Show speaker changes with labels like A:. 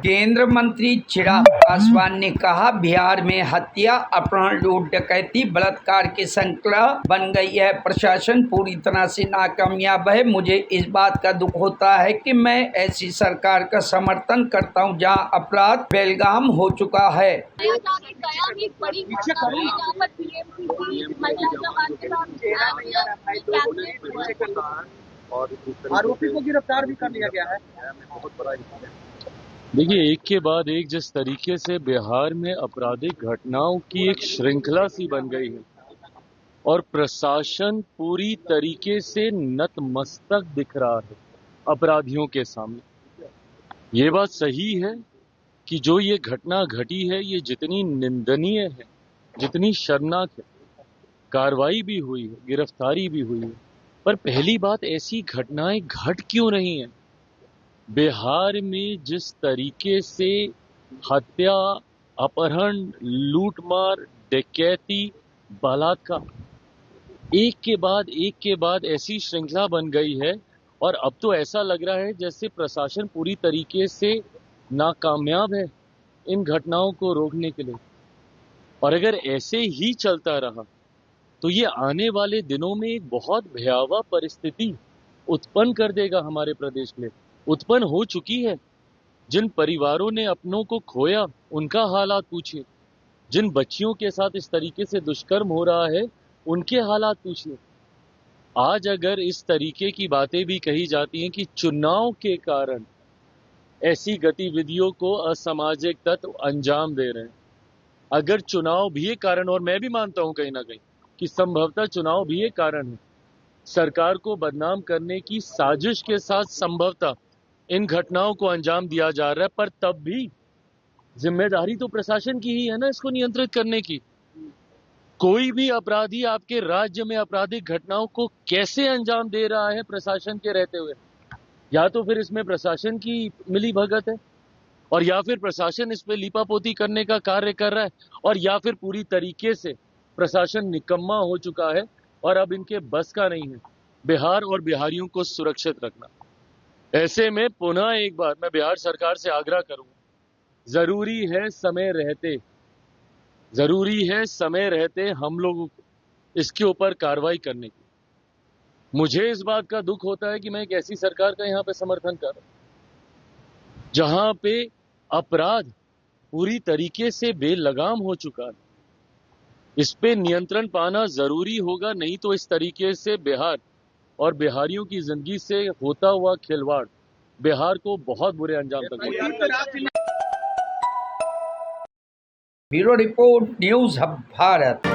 A: केंद्र मंत्री चिराग पासवान ने कहा, बिहार में हत्या, अपहरण, लूट, डकैती, बलात्कार की श्रृंखला बन गई है। प्रशासन पूरी तरह से नाकामयाब है। मुझे इस बात का दुख होता है कि मैं ऐसी सरकार का समर्थन करता हूं जहां अपराध बेलगाम हो चुका है।
B: आरोपी को गिरफ्तार भी कर लिया गया है।
C: देखिए, एक के बाद एक जिस तरीके से बिहार में आपराधिक घटनाओं की एक श्रृंखला सी बन गई है और प्रशासन पूरी तरीके से नतमस्तक दिख रहा है अपराधियों के सामने। ये बात सही है कि जो ये घटना घटी है, ये जितनी निंदनीय है, जितनी शर्मनाक है, कार्रवाई भी हुई है, गिरफ्तारी भी हुई है, पर पहली बात, ऐसी घटनाएं घट क्यों रही हैं? बिहार में जिस तरीके से हत्या, अपहरण, लूटमार, डकैती, बलात्कार एक के बाद ऐसी श्रृंखला बन गई है और अब तो ऐसा लग रहा है जैसे प्रशासन पूरी तरीके से नाकामयाब है इन घटनाओं को रोकने के लिए। और अगर ऐसे ही चलता रहा तो ये आने वाले दिनों में एक बहुत भयावह परिस्थिति उत्पन्न कर देगा हमारे प्रदेश में। उत्पन्न हो चुकी है। जिन परिवारों ने अपनों को खोया, उनका हालात पूछिए। जिन बच्चियों के साथ इस तरीके से दुष्कर्म हो रहा है, उनके हालात पूछिए। आज अगर इस तरीके की बातें भी कही जाती हैं कि चुनाव के कारण ऐसी गतिविधियों को असामाजिक तत्व अंजाम दे रहे हैं, अगर चुनाव भी एक कारण, और मैं भी मानता हूं कहीं ना कहीं कि संभवतः चुनाव भी एक कारण है, सरकार को बदनाम करने की साजिश के साथ संभवतः इन घटनाओं को अंजाम दिया जा रहा है, पर तब भी जिम्मेदारी तो प्रशासन की ही है ना इसको नियंत्रित करने की। कोई भी अपराधी आपके राज्य में आपराधिक घटनाओं को कैसे अंजाम दे रहा है प्रशासन के रहते हुए? या तो फिर इसमें प्रशासन की मिली भगत है, और या फिर प्रशासन इस पे लीपापोती करने का कार्य कर रहा है, और या फिर पूरी तरीके से प्रशासन निकम्मा हो चुका है और अब इनके बस का नहीं है बिहार और बिहारियों को सुरक्षित रखना। ऐसे में पुनः एक बार मैं बिहार सरकार से आग्रह करूंगा, जरूरी है समय रहते हम लोगों को इसके ऊपर कार्रवाई करने की। मुझे इस बात का दुख होता है कि मैं एक ऐसी सरकार का यहाँ पे समर्थन कर रहा हूं जहां पे अपराध पूरी तरीके से बेलगाम हो चुका है। इस पे नियंत्रण पाना जरूरी होगा, नहीं तो इस तरीके से बिहार और बिहारियों की जिंदगी से होता हुआ खिलवाड़ बिहार को बहुत बुरे अंजाम तक होगा।
A: Bureau report, news hub Bharat.